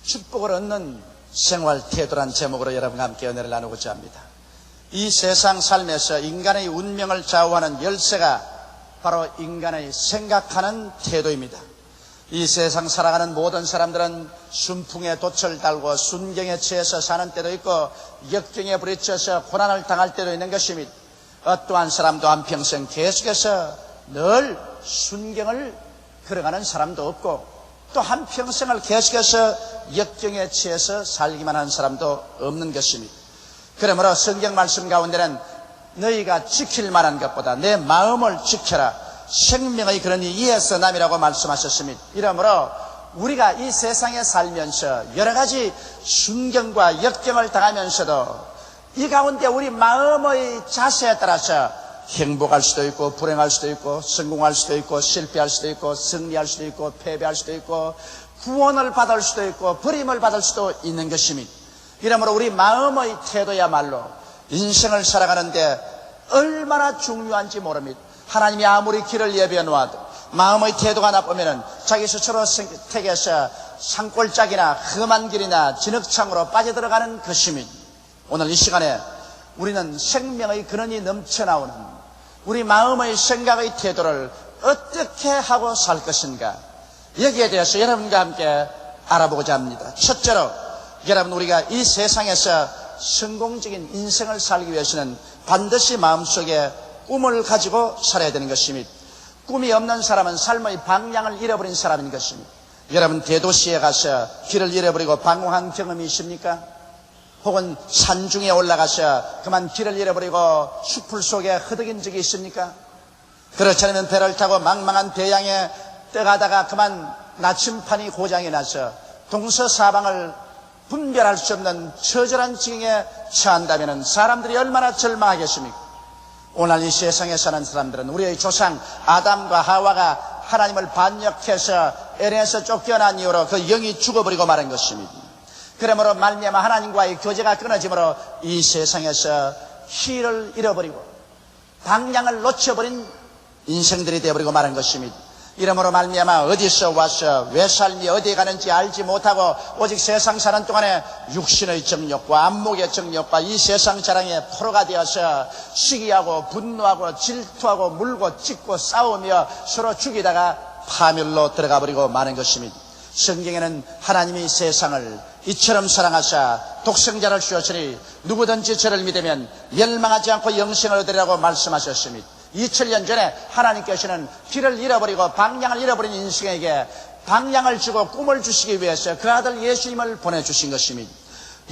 축복을 얻는 생활 태도란 제목으로 여러분과 함께 은혜를 나누고자 합니다. 이 세상 삶에서 인간의 운명을 좌우하는 열쇠가 바로 인간의 생각하는 태도입니다. 이 세상 살아가는 모든 사람들은 순풍에 돛을 달고 순경에 취해서 사는 때도 있고 역경에 부딪혀서 고난을 당할 때도 있는 것입니다. 어떠한 사람도 한평생 계속해서 늘 순경을 걸어가는 사람도 없고 또 한평생을 계속해서 역경에 취해서 살기만 하는 사람도 없는 것입니다. 그러므로 성경 말씀 가운데는 너희가 지킬 만한 것보다 내 마음을 지켜라, 생명의 근원이 이에서 남이라고 말씀하셨습니다. 이러므로 우리가 이 세상에 살면서 여러 가지 순경과 역경을 당하면서도 이 가운데 우리 마음의 자세에 따라서 행복할 수도 있고 불행할 수도 있고 성공할 수도 있고 실패할 수도 있고 승리할 수도 있고 패배할 수도 있고 구원을 받을 수도 있고 버림을 받을 수도 있는 것입니다. 이러므로 우리 마음의 태도야말로 인생을 살아가는데 얼마나 중요한지 모릅니다. 하나님이 아무리 길을 예비해 놓아도 마음의 태도가 나쁘면 자기 스스로 택해서 산골짜기나 험한 길이나 진흙창으로 빠져들어가는 것입니다. 오늘 이 시간에 우리는 생명의 근원이 넘쳐나오는 우리 마음의 생각의 태도를 어떻게 하고 살 것인가, 여기에 대해서 여러분과 함께 알아보고자 합니다. 첫째로 여러분, 우리가 이 세상에서 성공적인 인생을 살기 위해서는 반드시 마음속에 꿈을 가지고 살아야 되는 것입니다. 꿈이 없는 사람은 삶의 방향을 잃어버린 사람인 것입니다. 여러분, 대도시에 가서 길을 잃어버리고 방황한 경험이 있습니까? 혹은 산중에 올라가서 그만 길을 잃어버리고 숲풀 속에 허덕인 적이 있습니까? 그렇지 않으면 배를 타고 망망한 배양에 떠가다가 그만 나침판이 고장이 나서 동서사방을 분별할 수 없는 처절한 지경에 처한다면 사람들이 얼마나 절망하겠습니까? 오늘 이 세상에 사는 사람들은 우리의 조상 아담과 하와가 하나님을 반역해서 에덴에서 쫓겨난 이후로 그 영이 죽어버리고 말한 것입니다. 그러므로 말미암아 하나님과의 교제가 끊어짐으로 이 세상에서 길을 잃어버리고 방향을 놓쳐버린 인생들이 되어버리고 말한 것입니다. 이러므로 말미암아 어디서 와서 왜 삶이 어디에 가는지 알지 못하고 오직 세상 사는 동안에 육신의 정욕과 안목의 정욕과 이 세상 자랑에 포로가 되어서 시기하고 분노하고 질투하고 물고 찢고 싸우며 서로 죽이다가 파멸로 들어가 버리고 마는 것입니다. 성경에는 하나님이 세상을 이처럼 사랑하사 독생자를 주었으니 누구든지 저를 믿으면 멸망하지 않고 영생을 얻으리라고 말씀하셨습니다. 2000년 전에 하나님께서는 길을 잃어버리고 방향을 잃어버린 인생에게 방향을 주고 꿈을 주시기 위해서 그 아들 예수님을 보내주신 것입니다.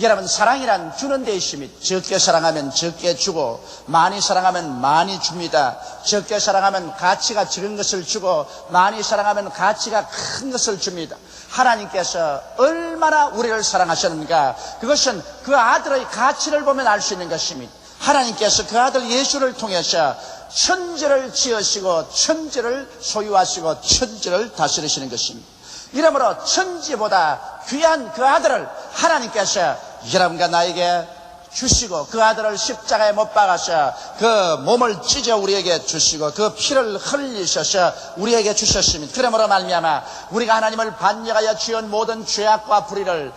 여러분, 사랑이란 주는 데 있습니다. 적게 사랑하면 적게 주고 많이 사랑하면 많이 줍니다. 적게 사랑하면 가치가 적은 것을 주고 많이 사랑하면 가치가 큰 것을 줍니다. 하나님께서 얼마나 우리를 사랑하셨는가, 그것은 그 아들의 가치를 보면 알 수 있는 것입니다. 하나님께서 그 아들 예수를 통해서 천지를 지으시고 천지를 소유하시고 천지를 다스리시는 것입니다. 이러므로 천지보다 귀한 그 아들을 하나님께서 여러분과 나에게 주시고 그 아들을 십자가에 못 박아서 그 몸을 찢어 우리에게 주시고 그 피를 흘리셔서 우리에게 주셨습니다. 그러므로 말미암아 우리가 하나님을 반역하여 지은 모든 죄악과 불의를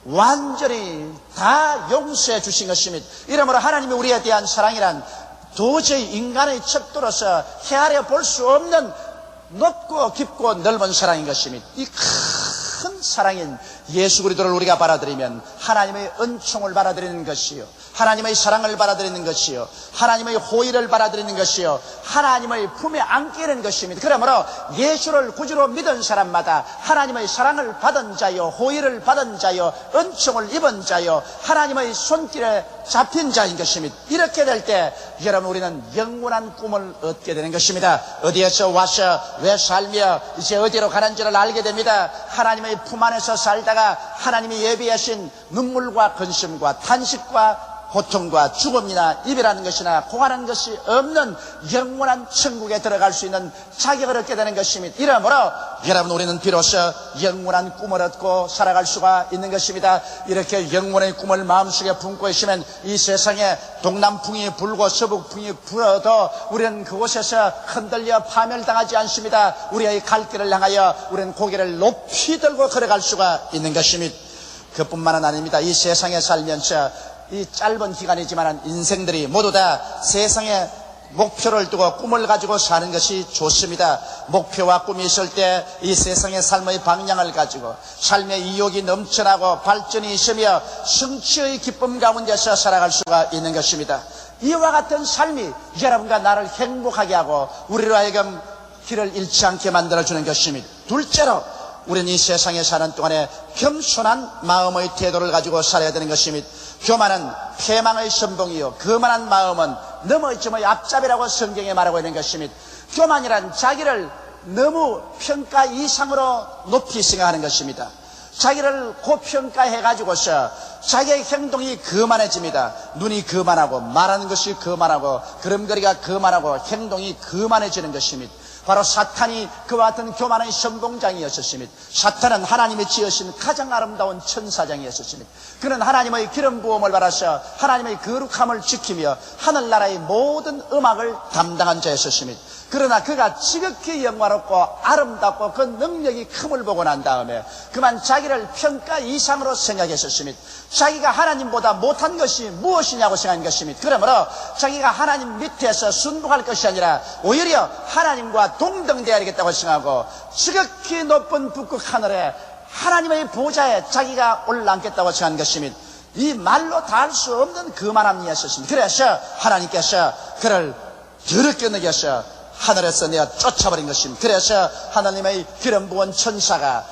완전히 다 용서해 주신 것입니다. 이러므로 하나님이 우리에 대한 사랑이란 도저히 인간의 척도로서 헤아려 볼 수 없는 높고 깊고 넓은 사랑인 것입니다. 이 큰 사랑인 예수 그리스도를 우리가 받아들이면 하나님의 은총을 받아들이는 것이요, 하나님의 사랑을 받아들이는 것이요, 하나님의 호의를 받아들이는 것이요, 하나님의 품에 안게 되는 것입니다. 그러므로 예수를 구주로 믿은 사람마다 하나님의 사랑을 받은 자요, 호의를 받은 자요, 은총을 입은 자요, 하나님의 손길에 잡힌 자인 것입니다. 이렇게 될 때 여러분, 우리는 영원한 꿈을 얻게 되는 것입니다. 어디에서 와서 왜 살며 이제 어디로 가는지를 알게 됩니다. 하나님의 품 안에서 살다가 하나님이 예비하신 눈물과 근심과 탄식과 고통과 죽음이나 이별하는 것이나 고하는 것이 없는 영원한 천국에 들어갈 수 있는 자격을 얻게 되는 것입니다. 이러므로 여러분, 우리는 비로소 영원한 꿈을 얻고 살아갈 수가 있는 것입니다. 이렇게 영원의 꿈을 마음속에 품고 있으면 이 세상에 동남풍이 불고 서북풍이 불어도 우리는 그곳에서 흔들려 파멸당하지 않습니다. 우리의 갈 길을 향하여 우리는 고개를 높이 들고 걸어갈 수가 있는 것입니다. 그뿐만은 아닙니다. 이 세상에 살면서 이 짧은 기간이지만 인생들이 모두 다 세상에 목표를 두고 꿈을 가지고 사는 것이 좋습니다. 목표와 꿈이 있을 때 이 세상의 삶의 방향을 가지고 삶의 의욕이 넘쳐나고 발전이 있으며 성취의 기쁨 가운데서 살아갈 수가 있는 것입니다. 이와 같은 삶이 여러분과 나를 행복하게 하고 우리로 하여금 길을 잃지 않게 만들어주는 것입니다. 둘째로 우리는 이 세상에 사는 동안에 겸손한 마음의 태도를 가지고 살아야 되는 것입니다. 교만은 패망의 선봉이요 거만한 마음은 넘어짐의 앞잡이라고 성경에 말하고 있는 것입니다. 교만이란 자기를 너무 평가 이상으로 높이 생각하는 것입니다. 자기를 고평가해가지고서 자기의 행동이 거만해집니다. 눈이 거만하고 말하는 것이 거만하고 걸음걸이가 거만하고 행동이 거만해지는 것입니다. 바로 사탄이 그와 같은 교만의 선봉장이었습니다. 사탄은 하나님이 지으신 가장 아름다운 천사장이었습니다. 그는 하나님의 기름 부음을 받아서 하나님의 거룩함을 지키며 하늘나라의 모든 음악을 담당한 자였습니다. 그러나 그가 지극히 영화롭고 아름답고 그 능력이 큼을 보고 난 다음에 그만 자기를 평가 이상으로 생각했었습니다. 자기가 하나님보다 못한 것이 무엇이냐고 생각한 것입니다. 그러므로 자기가 하나님 밑에서 순복할 것이 아니라 오히려 하나님과 동등되어야 되겠다고 생각하고 지극히 높은 북극 하늘에 하나님의 보좌에 자기가 올라앉겠다고 생각한 것입니다. 이 말로 다 할 수 없는 거만함이었습니다. 그래서 하나님께서 그를 더럽게 느껴서 하늘에서 내어 쫓아버린 것입니다. 그래서 하나님의 기름 부은 천사가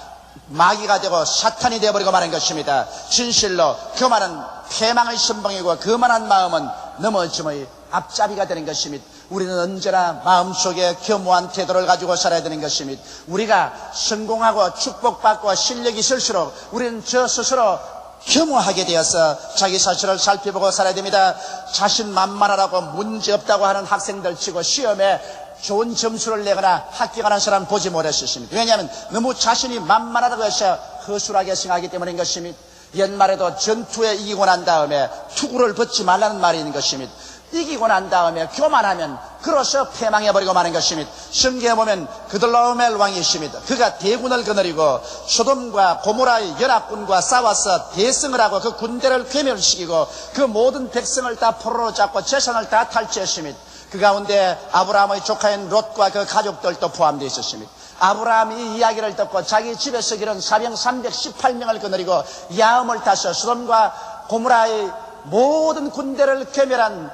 마귀가 되고 사탄이 되어버리고 마는 것입니다. 진실로 교만은 패망의 선봉이고 거만한 마음은 넘어짐의 앞잡이가 되는 것입니다. 우리는 언제나 마음속에 겸허한 태도를 가지고 살아야 되는 것입니다. 우리가 성공하고 축복받고 실력이 있을수록 우리는 저 스스로 겸허하게 되어서 자기 자신을 살펴보고 살아야 됩니다. 자신만만하라고 문제없다고 하는 학생들 치고 시험에 좋은 점수를 내거나 합격하는 사람 보지 못했습니다. 왜냐하면 너무 자신이 만만하다고 해서 허술하게 생각하기 때문인 것입니다. 옛말에도 전투에 이기고 난 다음에 투구를 벗지 말라는 말이 있는 것입니다. 이기고 난 다음에 교만하면 그로서 패망해버리고 마는 것입니다. 성경에 보면 그들라오멜 왕이 있습니다. 그가 대군을 거느리고 소돔과 고모라의 연합군과 싸워서 대승을 하고 그 군대를 괴멸시키고 그 모든 백성을 다 포로로 잡고 재산을 다 탈취했습니다. 그 가운데 아브라함의 조카인 롯과 그 가족들도 포함되어 있었습니다. 아브라함이 이 이야기를 듣고 자기 집에서 기른 사병 318명을 거느리고 야음을 타서 소돔과 고모라의 모든 군대를 괴멸한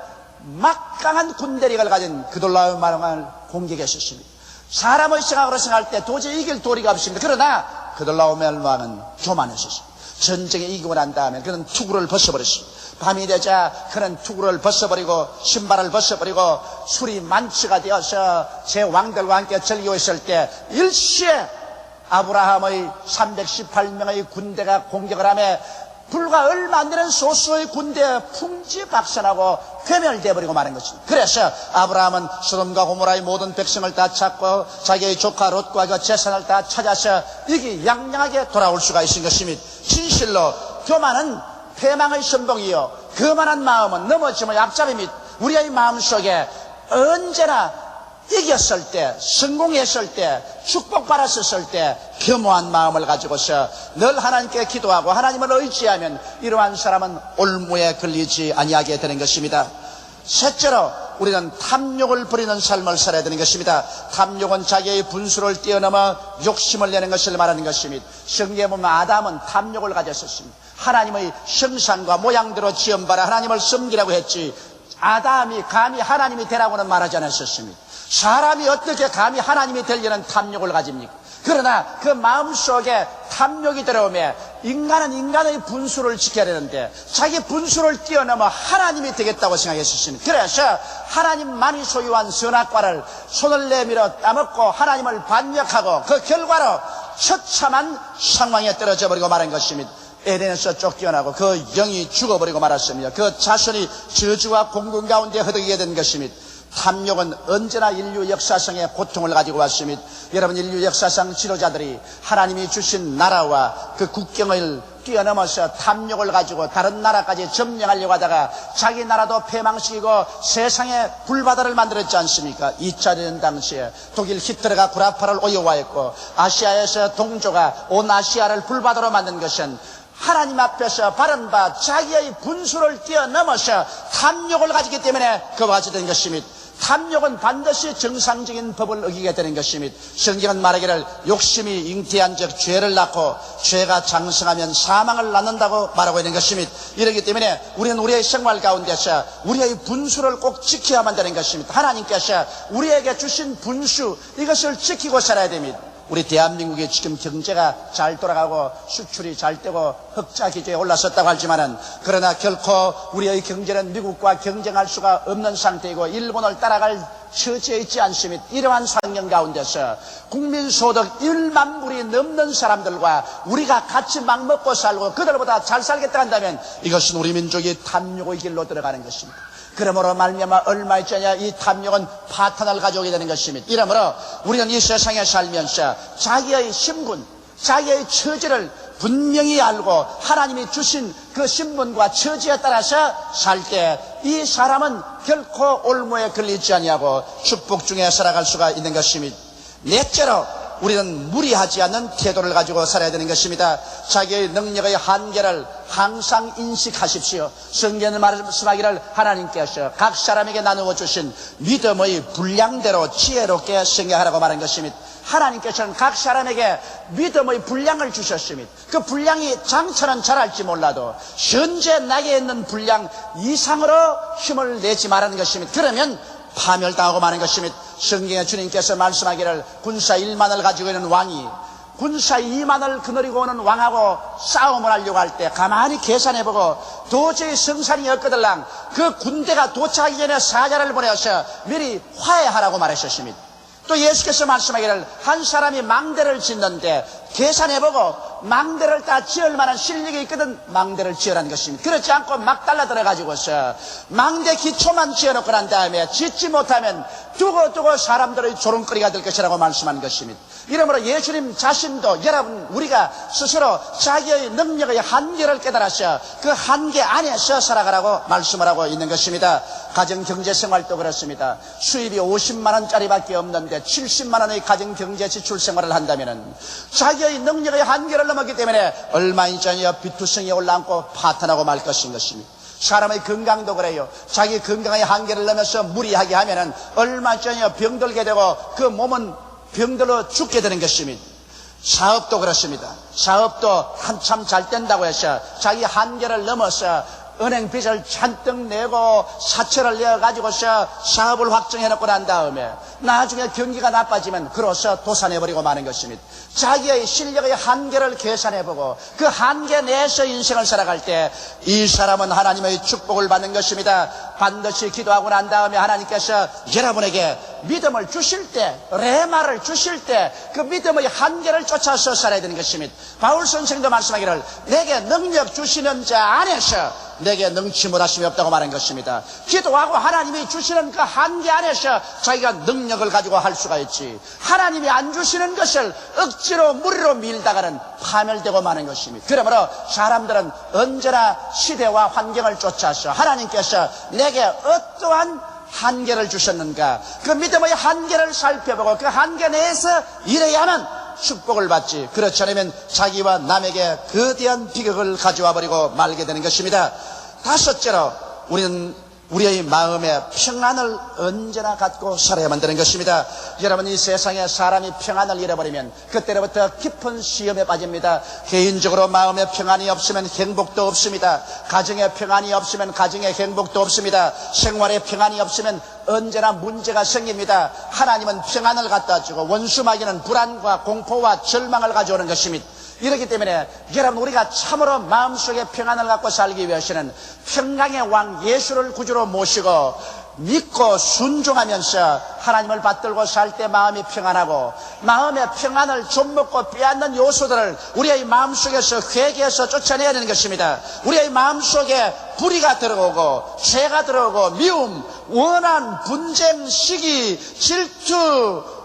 막강한 군대력을 가진 그돌라오멜 왕을 공격했었습니다. 사람의 생각으로 생각할 때 도저히 이길 도리가 없습니다. 그러나 그돌라오멜 왕은 교만했었습니다. 전쟁에 이기고 난 다음에 그는 투구를 벗어버렸습니다. 밤이 되자 그는 투구를 벗어버리고 신발을 벗어버리고 술이 만취가 되어서 제 왕들과 함께 즐기고 있을 때 일시에 아브라함의 318명의 군대가 공격을 하며 불과 얼마 안 되는 소수의 군대에 풍지박산하고 괴멸되어버리고 마는 것입니다. 그래서 아브라함은 소돔과 고모라의 모든 백성을 다 찾고 자기의 조카 롯과 그 재산을 다 찾아서 이기양양하게 돌아올 수가 있은 것입니다. 진실로 교만은 패망의 선봉이요 거만한 마음은 넘어짐의 앞잡이입니다. 우리의 마음속에 언제나 이겼을 때, 성공했을 때, 축복받았을 때 겸허한 마음을 가지고서 늘 하나님께 기도하고 하나님을 의지하면 이러한 사람은 올무에 걸리지 아니하게 되는 것입니다. 셋째로 우리는 탐욕을 부리는 삶을 살아야 되는 것입니다. 탐욕은 자기의 분수를 뛰어넘어 욕심을 내는 것을 말하는 것입니다. 성경에 보면 아담은 탐욕을 가졌었습니다. 하나님의 형상과 모양대로 지음받아 하나님을 섬기라고 했지 아담이 감히 하나님이 되라고는 말하지 않았었습니다. 사람이 어떻게 감히 하나님이 되려는 탐욕을 가집니까? 그러나 그 마음속에 탐욕이 들어오며 인간은 인간의 분수를 지켜야 되는데 자기 분수를 뛰어넘어 하나님이 되겠다고 생각했었습니다. 그래서 하나님만이 소유한 선악과를 손을 내밀어 따먹고 하나님을 반역하고 그 결과로 처참한 상황에 떨어져 버리고 말한 것입니다. 에덴에서 쫓겨나고 그 영이 죽어버리고 말았습니다. 그 자손이 저주와 공공 가운데 허덕이게 된 것입니다. 탐욕은 언제나 인류 역사상의 고통을 가지고 왔습니다. 여러분, 인류 역사상 지도자들이 하나님이 주신 나라와 그 국경을 뛰어넘어서 탐욕을 가지고 다른 나라까지 점령하려고 하다가 자기 나라도 패망시키고 세상에 불바다를 만들었지 않습니까? 2차 대전 당시에 독일 히틀러가 구라파를 오용화했고 아시아에서 동조가 온 아시아를 불바다로 만든 것은 하나님 앞에서 바른 바 자기의 분수를 뛰어넘어서 탐욕을 가지기 때문에 그와 같이 된 것입니다. 탐욕은 반드시 정상적인 법을 어기게 되는 것입니다. 성경은 말하기를 욕심이 잉태한 즉 죄를 낳고 죄가 장성하면 사망을 낳는다고 말하고 있는 것입니다. 이렇기 때문에 우리는 우리의 생활 가운데서 우리의 분수를 꼭 지켜야만 되는 것입니다. 하나님께서 우리에게 주신 분수, 이것을 지키고 살아야 됩니다. 우리 대한민국이 지금 경제가 잘 돌아가고 수출이 잘 되고 흑자 기조에 올랐었다고 하지만은, 그러나 결코 우리의 경제는 미국과 경쟁할 수가 없는 상태이고 일본을 따라갈 처지에 있지 않습니다. 이러한 환경 가운데서 국민소득 1만 불이 넘는 사람들과 우리가 같이 막 먹고 살고 그들보다 잘 살겠다 한다면 이것은 우리 민족이 탐욕의 길로 들어가는 것입니다. 그러므로 말미암아 얼마 있자냐 이 탐욕은 파탄을 가져오게 되는 것입니다. 이러므로 우리는 이 세상에 살면서 자기의 신분, 자기의 처지를 분명히 알고 하나님이 주신 그 신분과 처지에 따라서 살 때 이 사람은 결코 올무에 걸리지 아니하고 축복 중에 살아갈 수가 있는 것입니다. 넷째로 우리는 무리하지 않는 태도를 가지고 살아야 되는 것입니다. 자기의 능력의 한계를 항상 인식하십시오. 성경을 말씀하기를 하나님께서 각 사람에게 나누어 주신 믿음의 분량대로 지혜롭게 생각하라고 말한 것입니다. 하나님께서는 각 사람에게 믿음의 분량을 주셨습니다. 그 분량이 장차는 잘할지 몰라도 현재 나게 있는 분량 이상으로 힘을 내지 말라는 것입니다. 그러면 파멸당하고 마는 것입니다. 성경에 주님께서 말씀하기를 군사 1만을 가지고 있는 왕이 군사 2만을 거느리고 오는 왕하고 싸움을 하려고 할 때 가만히 계산해보고 도저히 성산이 없거들랑 그 군대가 도착하기 전에 사자를 보내서 미리 화해하라고 말하셨습니다. 또 예수께서 말씀하기를 한 사람이 망대를 짓는데 계산해보고 망대를 다 지을 만한 실력이 있거든 망대를 지으라는 것입니다. 그렇지 않고 막 달라들어가지고서 망대 기초만 지어놓고 난 다음에 짓지 못하면 두고 사람들의 조롱거리가 될 것이라고 말씀한 것입니다. 이러므로 예수님 자신도 여러분 우리가 스스로 자기의 능력의 한계를 깨달아서 그 한계 안에서 살아가라고 말씀을 하고 있는 것입니다. 가정경제생활도 그렇습니다. 수입이 50만 원짜리밖에 없는데 70만 원의 가정경제 지출생활을 한다면 자기의 능력의 한계를 넘었기 때문에 얼마 있자냐 비투성이 올라앉고 파탄하고 말 것인 것입니다. 사람의 건강도 그래요. 자기 건강의 한계를 넘어서 무리하게 하면은 얼마 있자냐 병들게 되고 그 몸은 병들어 죽게 되는 것입니다. 사업도 그렇습니다. 사업도 한참 잘 된다고 해서 자기 한계를 넘어서 은행 빚을 잔뜩 내고 사채를 내어가지고서 사업을 확정해놓고 난 다음에 나중에 경기가 나빠지면 그로서 도산해버리고 마는 것입니다. 자기의 실력의 한계를 계산해보고 그 한계 내에서 인생을 살아갈 때 이 사람은 하나님의 축복을 받는 것입니다. 반드시 기도하고 난 다음에 하나님께서 여러분에게 믿음을 주실 때, 레마를 주실 때 그 믿음의 한계를 쫓아서 살아야 되는 것입니다. 바울 선생도 말씀하기를 내게 능력 주시는 자 안에서 내게 능치 못하심이 없다고 말한 것입니다. 기도하고 하나님이 주시는 그 한계 안에서 자기가 능력을 가지고 할 수가 있지, 하나님이 안 주시는 것을 억지로 무리로 밀다가는 파멸되고 마는 것입니다. 그러므로 사람들은 언제나 시대와 환경을 쫓아서 하나님께서 내게 어떠한 한계를 주셨는가 그 믿음의 한계를 살펴보고 그 한계 내에서 일해야만 축복을 받지, 그렇지 않으면 자기와 남에게 거대한 비극을 가져와 버리고 말게 되는 것입니다. 다섯째로 우리는 우리의 마음의 평안을 언제나 갖고 살아야만 되는 것입니다. 여러분 이 세상에 사람이 평안을 잃어버리면 그때로부터 깊은 시험에 빠집니다. 개인적으로 마음의 평안이 없으면 행복도 없습니다. 가정의 평안이 없으면 가정의 행복도 없습니다. 생활의 평안이 없으면 언제나 문제가 생깁니다. 하나님은 평안을 갖다 주고 원수마귀는 불안과 공포와 절망을 가져오는 것입니다. 이렇기 때문에 여러분 우리가 참으로 마음속에 평안을 갖고 살기 위해서는 평강의 왕 예수를 구주로 모시고 믿고 순종하면서 하나님을 받들고 살 때 마음이 평안하고, 마음의 평안을 좀 먹고 빼앗는 요소들을 우리의 마음속에서 회개해서 쫓아내야 되는 것입니다. 우리의 마음속에 불의가 들어오고 죄가 들어오고 미움, 원한, 분쟁, 시기, 질투,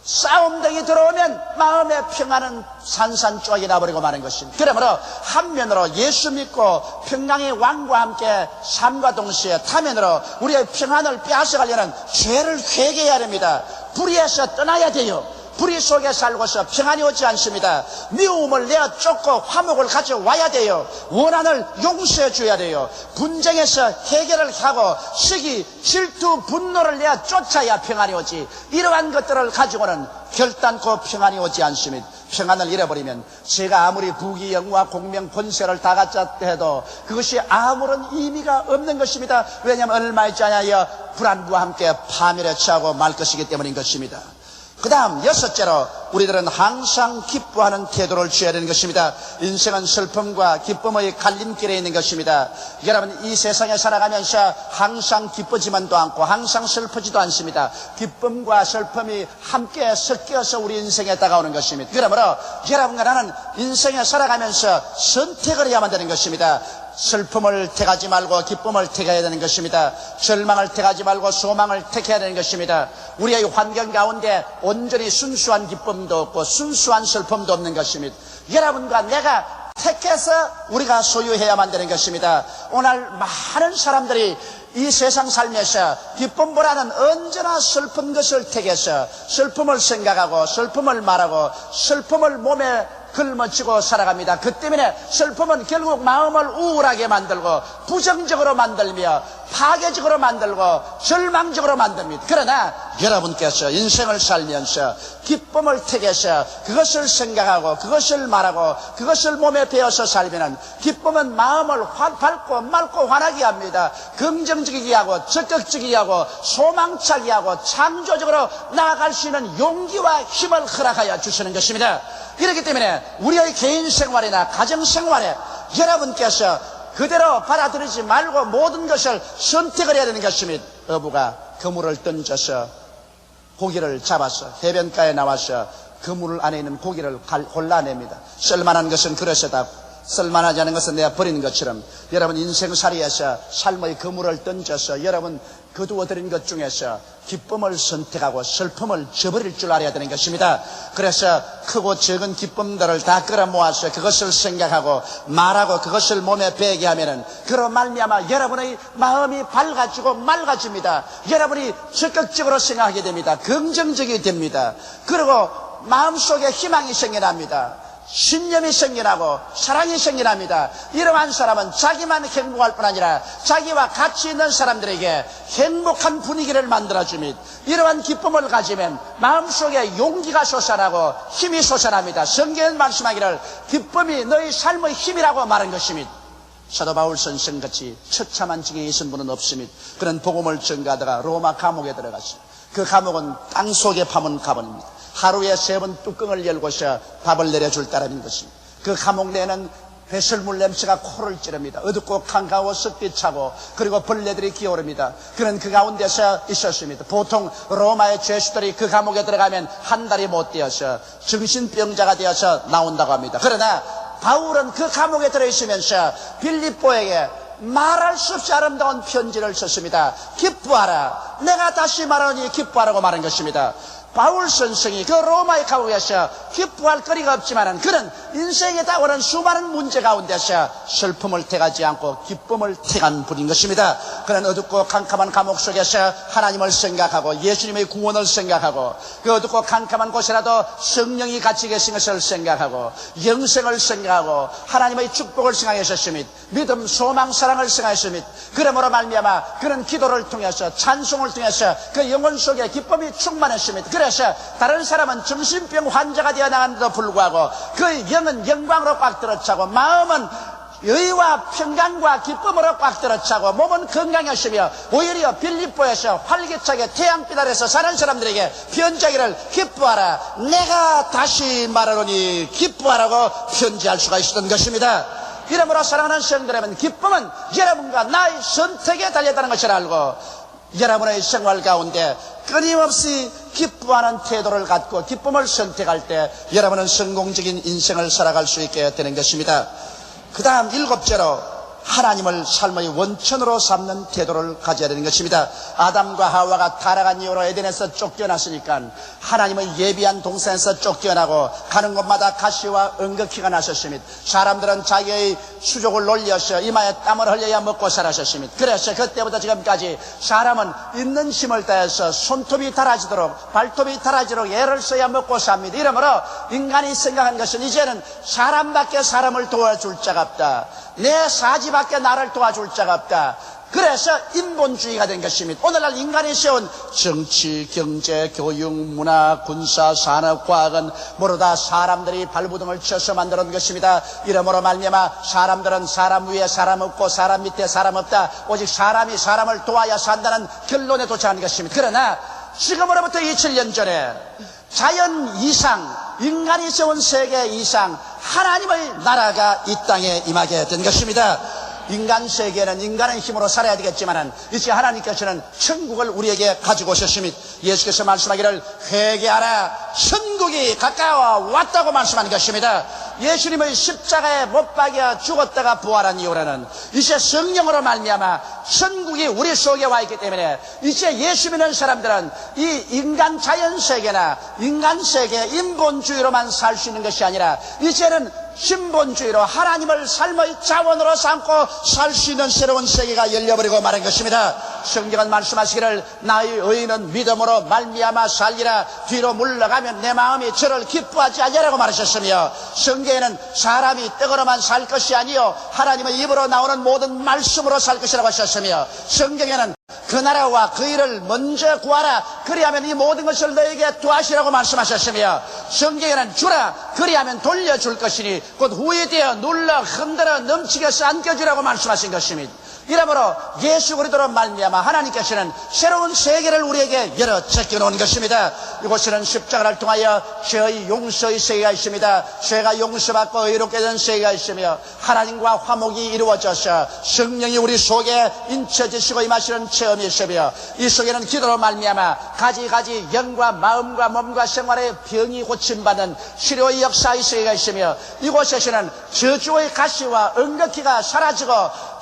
싸움 등이 들어오면 마음의 평안은 산산조각이 나버리고 마는 것입니다. 그러므로 한면으로 예수 믿고 평강의 왕과 함께 삶과 동시에 타면으로 우리의 평안을 빼앗아가려는 죄를 회개해야 됩니다. 불의에서 떠나야 돼요. 불의 속에 살고서 평안이 오지 않습니다. 미움을 내어 쫓고 화목을 가져와야 돼요. 원한을 용서해 줘야 돼요. 분쟁에서 해결을 하고 시기, 질투, 분노를 내어 쫓아야 평안이 오지. 이러한 것들을 가지고는 결단코 평안이 오지 않습니다. 평안을 잃어버리면 제가 아무리 부귀 영화 공명 권세를 다 갖자 해도 그것이 아무런 의미가 없는 것입니다. 왜냐하면 얼마 있지 않아요 불안과 함께 파멸에 처하고 말 것이기 때문인 것입니다. 그 다음 여섯째로 우리들은 항상 기뻐하는 태도를 취해야 되는 것입니다. 인생은 슬픔과 기쁨의 갈림길에 있는 것입니다. 여러분 이 세상에 살아가면서 항상 기쁘지만도 않고 항상 슬프지도 않습니다. 기쁨과 슬픔이 함께 섞여서 우리 인생에 다가오는 것입니다. 그러므로 여러분과 나는 인생에 살아가면서 선택을 해야만 되는 것입니다. 슬픔을 택하지 말고 기쁨을 택해야 되는 것입니다. 절망을 택하지 말고 소망을 택해야 되는 것입니다. 우리의 환경 가운데 온전히 순수한 기쁨도 없고 순수한 슬픔도 없는 것입니다. 여러분과 내가 택해서 우리가 소유해야만 되는 것입니다. 오늘 많은 사람들이 이 세상 살면서 기쁨보다는 언제나 슬픈 것을 택해서 슬픔을 생각하고 슬픔을 말하고 슬픔을 몸에 걸머쥐고 살아갑니다. 그 때문에 슬픔은 결국 마음을 우울하게 만들고 부정적으로 만들며 파괴적으로 만들고 절망적으로 만듭니다. 그러나 여러분께서 인생을 살면서 기쁨을 택해서 그것을 생각하고 그것을 말하고 그것을 몸에 배어서 살면 기쁨은 마음을 밝고 맑고 환하게 합니다. 긍정적이게 하고 적극적이게 하고 소망차게 하고 창조적으로 나아갈 수 있는 용기와 힘을 허락하여 주시는 것입니다. 그렇기 때문에 우리의 개인 생활이나 가정 생활에 여러분께서 그대로 받아들이지 말고 모든 것을 선택을 해야 되는 것입니다. 어부가 그물을 던져서 고기를 잡아서 해변가에 나와서 그물 안에 있는 고기를 골라냅니다. 쓸만한 것은 그릇에다 쓸만하지 않은 것은 내가 버리는 것처럼 여러분 인생살이에서 삶의 그물을 던져서 여러분 거두어들인 것 중에서 기쁨을 선택하고 슬픔을 저버릴 줄 알아야 되는 것입니다. 그래서 크고 적은 기쁨들을 다 끌어모아서 그것을 생각하고 말하고 그것을 몸에 배게 하면은 그로 말미암아 여러분의 마음이 밝아지고 맑아집니다. 여러분이 적극적으로 생각하게 됩니다. 긍정적이 됩니다. 그리고 마음속에 희망이 생겨납니다. 신념이 생겨나고 사랑이 생겨납니다. 이러한 사람은 자기만 행복할 뿐 아니라 자기와 같이 있는 사람들에게 행복한 분위기를 만들어줍니다. 이러한 기쁨을 가지면 마음속에 용기가 솟아나고 힘이 솟아납니다. 성경은 말씀하기를 기쁨이 너희 삶의 힘이라고 말한 것입니다. 사도 바울 선생같이 처참한 징에 있은 분은 없습니다. 그는 복음을 전가하다가 로마 감옥에 들어갔습니다. 그 감옥은 땅속에 파문 가본입니다. 하루에 3번 뚜껑을 열고서 밥을 내려줄 따름인 것입니다. 그 감옥 내에는 배설물 냄새가 코를 찌릅니다. 어둡고 캄캄하고 습기 차고 그리고 벌레들이 기어오릅니다. 그는 그 가운데서 있었습니다. 보통 로마의 죄수들이 그 감옥에 들어가면 한 달이 못 되어서 정신병자가 되어서 나온다고 합니다. 그러나 바울은 그 감옥에 들어있으면서 빌립보에게 말할 수 없이 아름다운 편지를 썼습니다. 기뻐하라. 내가 다시 말하니 기뻐하라고 말한 것입니다. 바울 선생이 그 로마의 감옥에서 기뻐할 거리가 없지만은 그는 인생에 다가오는 수많은 문제 가운데서 슬픔을 택하지 않고 기쁨을 택한 분인 것입니다. 그는 어둡고 캄캄한 감옥 속에서 하나님을 생각하고 예수님의 구원을 생각하고 그 어둡고 캄캄한 곳이라도 성령이 같이 계신 것을 생각하고 영생을 생각하고 하나님의 축복을 생각하셨습니다. 믿음, 소망, 사랑을 생각했습니다. 그러므로 말미암아 그는 기도를 통해서 찬송을 통해서 그 영혼 속에 기쁨이 충만했습니다. 그래서 다른 사람은 정신병 환자가 되어 나갔는데도 불구하고 그 영은 영광으로 꽉 들어차고 마음은 의와 평강과 기쁨으로 꽉 들어차고 몸은 건강하시며 오히려 빌립보에서 활기차게 태양빛 아래서 사는 사람들에게 편지하기를 기뻐하라. 내가 다시 말하노니 기뻐하라고 편지할 수가 있었던 것입니다. 이러므로 사랑하는 성도 여러분, 기쁨은 여러분과 나의 선택에 달려있다는 것을 알고 여러분의 생활 가운데 끊임없이 기뻐하는 태도를 갖고 기쁨을 선택할 때 여러분은 성공적인 인생을 살아갈 수 있게 되는 것입니다. 그 다음 7째로 하나님을 삶의 원천으로 삼는 태도를 가져야 되는 것입니다. 아담과 하와가 타락한 이후로 에덴에서 쫓겨났으니까 하나님의 예비한 동산에서 쫓겨나고 가는 곳마다 가시와 응급기가 나셨습니다. 사람들은 자기의 수족을 놀려서 이마에 땀을 흘려야 먹고 살았습니다. 그래서 그때부터 지금까지 사람은 있는 힘을 다해서 손톱이 닳아지도록 발톱이 닳아지도록 애를 써야 먹고 삽니다. 이러므로 인간이 생각한 것은 이제는 사람밖에 사람을 도와줄 자가 없다. 내 사지밖에 나를 도와줄 자가 없다. 그래서 인본주의가 된 것입니다. 오늘날 인간이 세운 정치, 경제, 교육, 문화, 군사, 산업, 과학은 모두 다 사람들이 발부둥을 쳐서 만들어놓은 것입니다. 이러므로 말미암아 사람들은 사람 위에 사람 없고 사람 밑에 사람 없다. 오직 사람이 사람을 도와야 산다는 결론에 도착한 것입니다. 그러나 지금으로부터 2000년 전에 자연 이상, 인간이 세운 세계 이상 하나님의 나라가 이 땅에 임하게 된 것입니다. 인간 세계는 인간의 힘으로 살아야 되겠지만 이제 하나님께서는 천국을 우리에게 가지고 오셨습니다. 예수께서 말씀하기를 회개하라, 천국이 가까워 왔다고 말씀한 것입니다. 예수님의 십자가에 못 박여 죽었다가 부활한 이후로는 이제 성령으로 말미암아 천국이 우리 속에 와 있기 때문에 이제 예수 믿는 사람들은 이 인간 자연 세계나 인간 세계 인본주의로만 살 수 있는 것이 아니라 이제는 신본주의로 하나님을 삶의 자원으로 삼고 살 수 있는 새로운 세계가 열려버리고 말한 것입니다. 성경은 말씀하시기를 나의 의인은 믿음으로 말미암아 살리라. 뒤로 물러가면 내 마음이 저를 기뻐하지 아니하라고 말하셨으며, 성경에는 사람이 떡으로만 살 것이 아니요 하나님의 입으로 나오는 모든 말씀으로 살 것이라고 하셨으며, 성경에는 그 나라와 그 일을 먼저 구하라. 그리하면 이 모든 것을 너에게 도하시라고 말씀하셨으며, 성경에는 주라. 그리하면 돌려줄 것이니 곧 후회되어 눌러 흔들어 넘치게 안겨주라고 말씀하신 것입니다. 이러므로 예수 그리스도로 말미암아 하나님께서는 새로운 세계를 우리에게 열어 제껴놓은 것입니다. 이곳에는 십자가를 통하여 죄의 용서의 세계가 있습니다. 죄가 용서받고 의롭게 된 세계가 있으며 하나님과 화목이 이루어져서 성령이 우리 속에 인쳐지시고 임하시는 체험이 있으며, 이 속에는 기도로 말미암아 가지가지 영과 마음과 몸과 생활의 병이 고침받는 치료의 역사의 세계가 있으며, 이곳에서는 저주의 가시와 응급기가 사라지고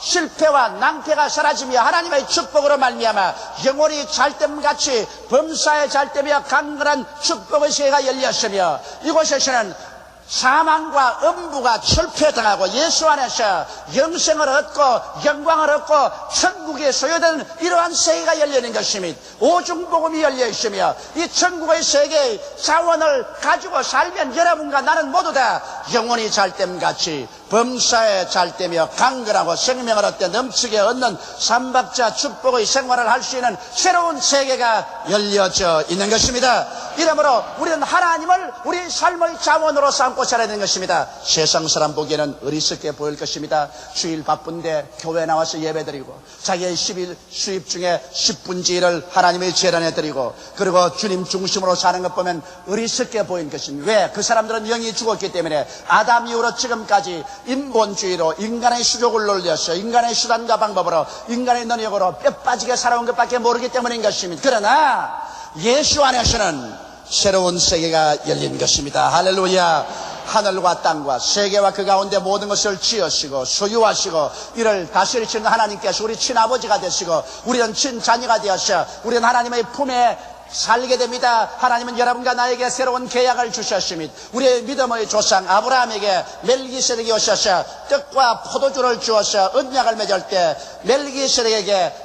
실패와 낭패가 사라지며 하나님의 축복으로 말미암아 영혼이 잘됨같이 범사에 잘되며 강건한 축복의 세계가 열렸으며, 이곳에서는 사망과 음부가 철폐당하고 예수 안에서 영생을 얻고 영광을 얻고 천국에 소유되는 이러한 세계가 열리는 것입니다. 오중복음이 열려 있으며 이 천국의 세계의 자원을 가지고 살면 여러분과 나는 모두 다 영혼이 잘됨같이 범사에 잘되며 강건하고 생명을 얻되 넘치게 얻는 삼박자 축복의 생활을 할 수 있는 새로운 세계가 열려져 있는 것입니다. 이러므로 우리는 하나님을 우리 삶의 자원으로 삼고 살아야 되는 것입니다. 세상 사람 보기에는 어리석게 보일 것입니다. 주일 바쁜데 교회 나와서 예배드리고 자기의 10일 수입 중에 10분지 1을 하나님의 재단에 드리고 그리고 주님 중심으로 사는 것 보면 어리석게 보인 것입니다. 왜? 그 사람들은 영이 죽었기 때문에 아담 이후로 지금까지 인본주의로 인간의 수족을 놀려서 인간의 수단과 방법으로 인간의 능력으로 뼈 빠지게 살아온 것밖에 모르기 때문인 것입니다. 그러나 예수 안에서는 새로운 세계가 열린 것입니다. 할렐루야. 하늘과 땅과 세계와 그 가운데 모든 것을 지으시고 소유하시고 이를 다스리시는 하나님께서 우리 친아버지가 되시고 우리는 친자녀가 되어서 우리는 하나님의 품에 살게 됩니다. 하나님은 여러분과 나에게 새로운 계약을 주셨습니다. 우리의 믿음의 조상 아브라함에게 멜기세덱이 오셔서 떡과 포도주를 주어서 언약을 맺을 때 멜기세덱에게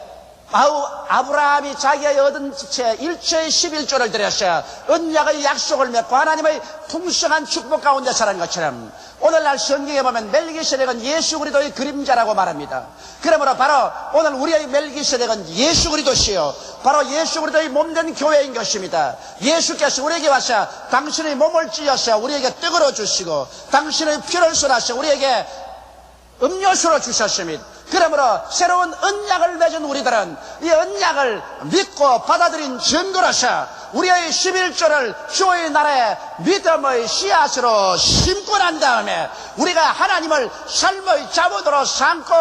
아브라함이 자기의 얻은 채 일체의 11조를 드렸어요. 언약의 약속을 맺고 하나님의 풍성한 축복 가운데 살은 것처럼 오늘날 성경에 보면 멜기세덱은 예수 그리스도의 그림자라고 말합니다. 그러므로 바로 오늘 우리의 멜기세덱은 예수 그리스도시요 바로 예수 그리스도의 몸된 교회인 것입니다. 예수께서 우리에게 와서 당신의 몸을 찢어서 우리에게 떡으로 주시고 당신의 피를 쏟아서 우리에게 음료수로 주셨습니다. 그러므로 새로운 언약을 맺은 우리들은 이 언약을 믿고 받아들인 증거로서 우리의 11조를 주의 나라의 믿음의 씨앗으로 심고 난 다음에 우리가 하나님을 삶의 자원으로 삼고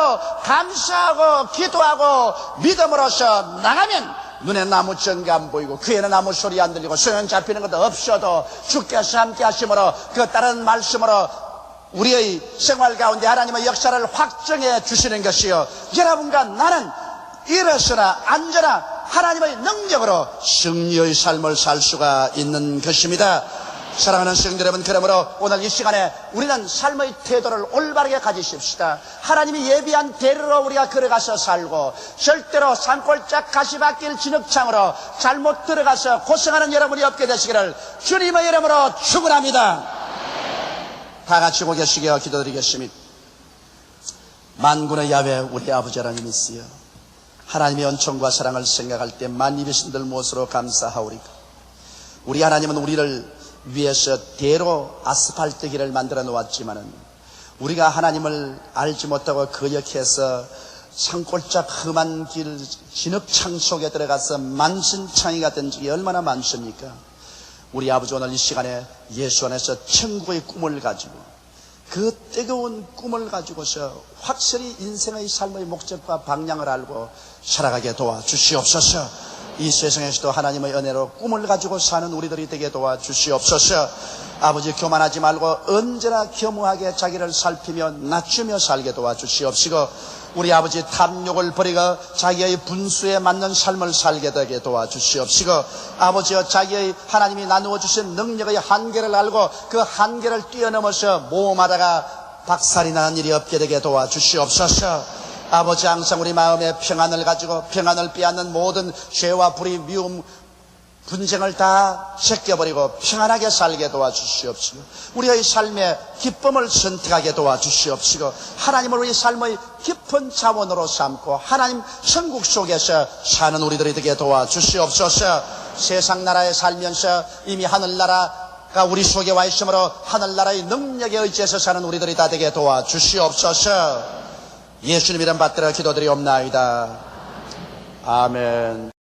감사하고 기도하고 믿음으로서 나가면 눈에 나무 전가 안 보이고 귀에는 아무 소리 안 들리고 소용 잡히는 것도 없어도 주께서 함께 하심으로 그 다른 말씀으로 우리의 생활 가운데 하나님의 역사를 확정해 주시는 것이요, 여러분과 나는 일어서나 앉아나 하나님의 능력으로 승리의 삶을 살 수가 있는 것입니다. 사랑하는 성도 여러분, 그러므로 오늘 이 시간에 우리는 삶의 태도를 올바르게 가지십시다. 하나님이 예비한 대로로 우리가 걸어가서 살고, 절대로 산골짝 가시밭길 진흙창으로 잘못 들어가서 고생하는 여러분이 없게 되시기를 주님의 이름으로 축원합니다. 다 같이 고개 숙여 기도드리겠습니다. 만군의 야훼 우리 아버지 하나님이시여, 하나님의 은총과 사랑을 생각할 때 만입이신들 무엇으로 감사하오리까. 우리 하나님은 우리를 위해서 대로 아스팔트 길을 만들어 놓았지만은, 우리가 하나님을 알지 못하고 거역해서 산골짝 험한 길 진흙창 속에 들어가서 만신창이가 된 적이 얼마나 많습니까? 우리 아버지, 오늘 이 시간에 예수 안에서 천국의 꿈을 가지고, 그 뜨거운 꿈을 가지고서 확실히 인생의 삶의 목적과 방향을 알고 살아가게 도와주시옵소서. 이 세상에서도 하나님의 은혜로 꿈을 가지고 사는 우리들이 되게 도와주시옵소서. 아버지, 교만하지 말고 언제나 겸허하게 자기를 살피며 낮추며 살게 도와주시옵시고, 우리 아버지 탐욕을 버리고 자기의 분수에 맞는 삶을 살게 되게 도와주시옵시고, 아버지여, 자기의 하나님이 나누어 주신 능력의 한계를 알고 그 한계를 뛰어넘어서 모험하다가 박살이 나는 일이 없게 되게 도와주시옵소서. 아버지, 항상 우리 마음에 평안을 가지고 평안을 빼앗는 모든 죄와 불의, 미움, 분쟁을 다 제껴버리고 평안하게 살게 도와주시옵시고, 우리의 삶에 기쁨을 선택하게 도와주시옵시고, 하나님을 우리 삶의 깊은 자원으로 삼고 하나님 천국 속에서 사는 우리들이 되게 도와주시옵소서. 세상 나라에 살면서 이미 하늘나라가 우리 속에 와 있으므로 하늘나라의 능력에 의지해서 사는 우리들이 다 되게 도와주시옵소서. 예수님 이름 받들어 기도드리옵나이다. 아멘.